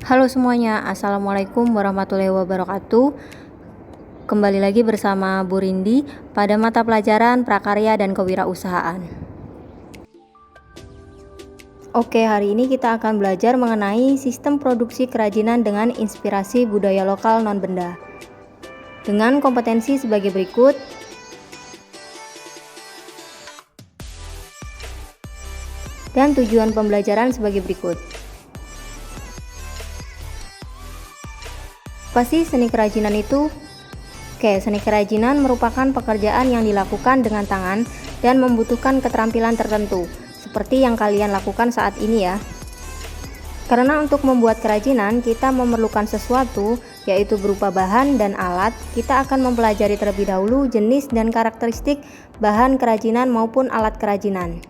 Halo semuanya, Assalamualaikum warahmatullahi wabarakatuh. Kembali lagi bersama Bu Rindi pada mata pelajaran Prakarya dan Kewirausahaan. Oke, hari ini kita akan belajar mengenai sistem produksi kerajinan dengan inspirasi budaya lokal non-benda. Dengan kompetensi sebagai berikut. Dan tujuan pembelajaran sebagai berikut. Apa sih seni kerajinan itu? Oke, seni kerajinan merupakan pekerjaan yang dilakukan dengan tangan dan membutuhkan keterampilan tertentu, seperti yang kalian lakukan saat ini ya. Karena untuk membuat kerajinan, kita memerlukan sesuatu, yaitu berupa bahan dan alat. Kita akan mempelajari terlebih dahulu jenis dan karakteristik bahan kerajinan maupun alat kerajinan.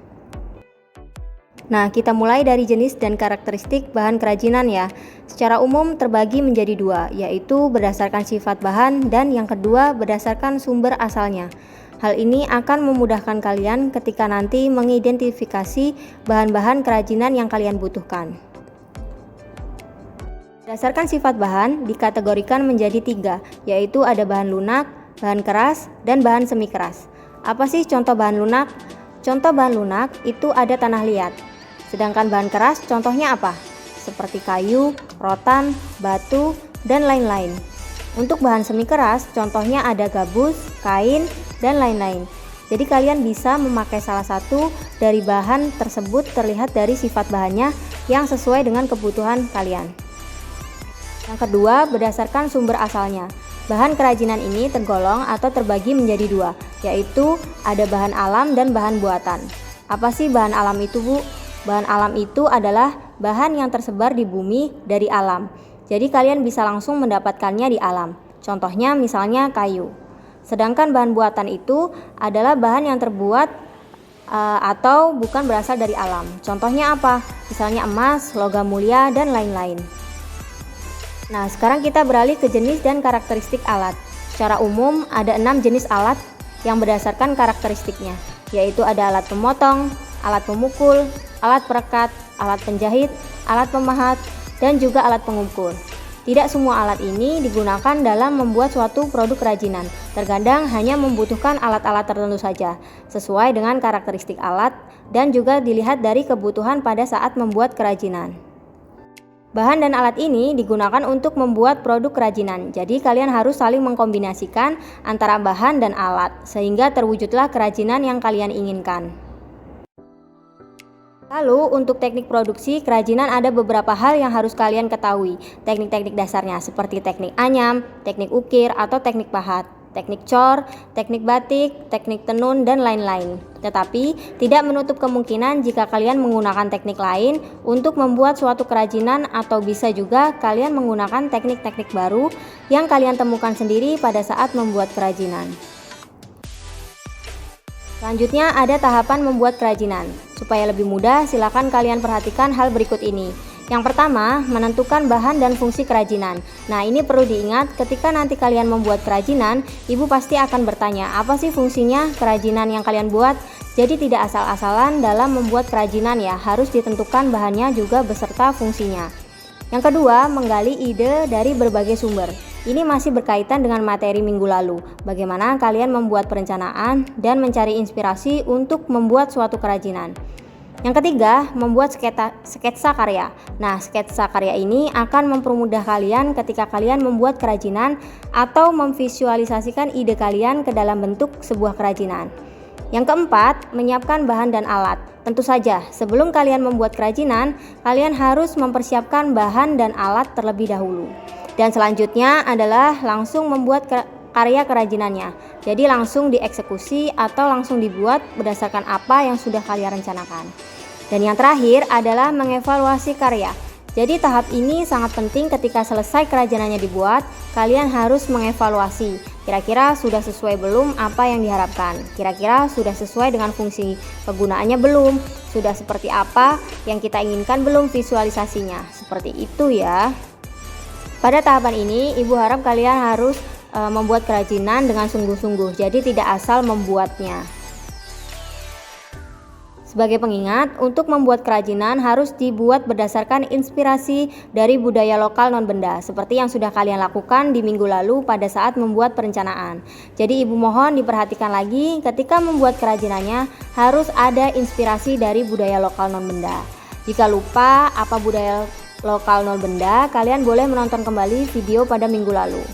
Nah, kita mulai dari jenis dan karakteristik bahan kerajinan ya. Secara umum terbagi menjadi dua, yaitu berdasarkan sifat bahan dan yang kedua berdasarkan sumber asalnya. Hal ini akan memudahkan kalian ketika nanti mengidentifikasi bahan-bahan kerajinan yang kalian butuhkan. Berdasarkan sifat bahan dikategorikan menjadi tiga, yaitu ada bahan lunak, bahan keras, dan bahan semi keras. Apa sih contoh bahan lunak? Contoh bahan lunak itu ada tanah liat. Sedangkan bahan keras contohnya apa? Seperti kayu, rotan, batu, dan lain-lain. Untuk bahan semi keras contohnya ada gabus, kain, dan lain-lain. Jadi kalian bisa memakai salah satu dari bahan tersebut terlihat dari sifat bahannya yang sesuai dengan kebutuhan kalian. Yang kedua, berdasarkan sumber asalnya. Bahan kerajinan ini tergolong atau terbagi menjadi dua, yaitu ada bahan alam dan bahan buatan. Apa sih bahan alam itu, Bu? Bahan alam itu adalah bahan yang tersebar di bumi dari alam. Jadi kalian bisa langsung mendapatkannya di alam. Contohnya misalnya kayu. Sedangkan bahan buatan itu adalah bahan yang terbuat atau bukan berasal dari alam. Contohnya apa? Misalnya emas, logam mulia, dan lain-lain. Nah, sekarang kita beralih ke jenis dan karakteristik alat. Secara umum ada 6 jenis alat yang berdasarkan karakteristiknya, yaitu ada alat pemotong, alat pemukul, alat perekat, alat penjahit, alat pemahat, dan juga alat pengukur. Tidak semua alat ini digunakan dalam membuat suatu produk kerajinan. Terkadang hanya membutuhkan alat-alat tertentu saja, sesuai dengan karakteristik alat dan juga dilihat dari kebutuhan pada saat membuat kerajinan. Bahan dan alat ini digunakan untuk membuat produk kerajinan. Jadi kalian harus saling mengkombinasikan antara bahan dan alat sehingga terwujudlah kerajinan yang kalian inginkan. Lalu untuk teknik produksi kerajinan ada beberapa hal yang harus kalian ketahui. Teknik-teknik dasarnya seperti teknik anyam, teknik ukir atau teknik pahat, teknik cor, teknik batik, teknik tenun, dan lain-lain. Tetapi tidak menutup kemungkinan jika kalian menggunakan teknik lain untuk membuat suatu kerajinan, atau bisa juga kalian menggunakan teknik-teknik baru yang kalian temukan sendiri pada saat membuat kerajinan. Selanjutnya ada tahapan membuat kerajinan. Supaya lebih mudah, silakan kalian perhatikan hal berikut ini. Yang pertama, menentukan bahan dan fungsi kerajinan. Nah, ini perlu diingat ketika nanti kalian membuat kerajinan, ibu pasti akan bertanya, apa sih fungsinya kerajinan yang kalian buat? Jadi tidak asal-asalan dalam membuat kerajinan ya, harus ditentukan bahannya juga beserta fungsinya. Yang kedua, menggali ide dari berbagai sumber. Ini masih berkaitan dengan materi minggu lalu. Bagaimana kalian membuat perencanaan dan mencari inspirasi untuk membuat suatu kerajinan. Yang ketiga, membuat sketsa karya. Nah, sketsa karya ini akan mempermudah kalian ketika kalian membuat kerajinan atau memvisualisasikan ide kalian ke dalam bentuk sebuah kerajinan. Yang keempat, menyiapkan bahan dan alat. Tentu saja, sebelum kalian membuat kerajinan, kalian harus mempersiapkan bahan dan alat terlebih dahulu. Dan selanjutnya adalah langsung membuat karya kerajinannya. Jadi langsung dieksekusi atau langsung dibuat berdasarkan apa yang sudah kalian rencanakan. Dan yang terakhir adalah mengevaluasi karya. Jadi tahap ini sangat penting ketika selesai kerajinannya dibuat, kalian harus mengevaluasi. Kira-kira sudah sesuai belum apa yang diharapkan? Kira-kira sudah sesuai dengan fungsi kegunaannya belum? Sudah seperti apa yang kita inginkan belum visualisasinya? Seperti itu ya. Pada tahapan ini, ibu harap kalian harus membuat kerajinan dengan sungguh-sungguh, jadi tidak asal membuatnya. Sebagai pengingat, untuk membuat kerajinan harus dibuat berdasarkan inspirasi dari budaya lokal non-benda, seperti yang sudah kalian lakukan di minggu lalu pada saat membuat perencanaan. Jadi ibu mohon diperhatikan lagi, ketika membuat kerajinannya harus ada inspirasi dari budaya lokal non-benda. Jika lupa apa budaya lokal non-benda, kalian boleh menonton kembali video pada minggu lalu.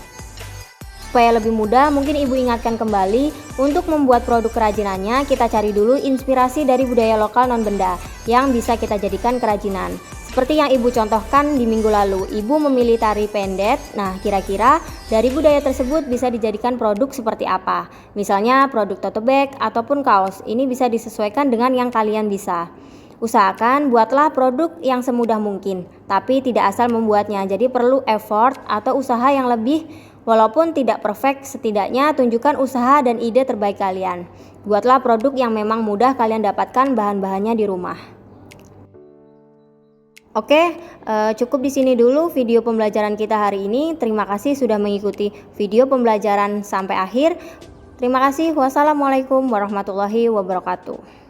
Supaya lebih mudah, mungkin ibu ingatkan kembali, untuk membuat produk kerajinannya kita cari dulu inspirasi dari budaya lokal non-benda yang bisa kita jadikan kerajinan. Seperti yang ibu contohkan di minggu lalu, ibu memilih tari pendet. Nah, kira-kira dari budaya tersebut bisa dijadikan produk seperti apa? Misalnya produk tote bag ataupun kaos. Ini bisa disesuaikan dengan yang kalian bisa. Usahakan buatlah produk yang semudah mungkin, tapi tidak asal membuatnya. Jadi perlu effort atau usaha yang lebih. Walaupun tidak perfect, setidaknya tunjukkan usaha dan ide terbaik kalian. Buatlah produk yang memang mudah kalian dapatkan bahan-bahannya di rumah. Oke, cukup di sini dulu video pembelajaran kita hari ini. Terima kasih sudah mengikuti video pembelajaran sampai akhir. Terima kasih. Wassalamualaikum warahmatullahi wabarakatuh.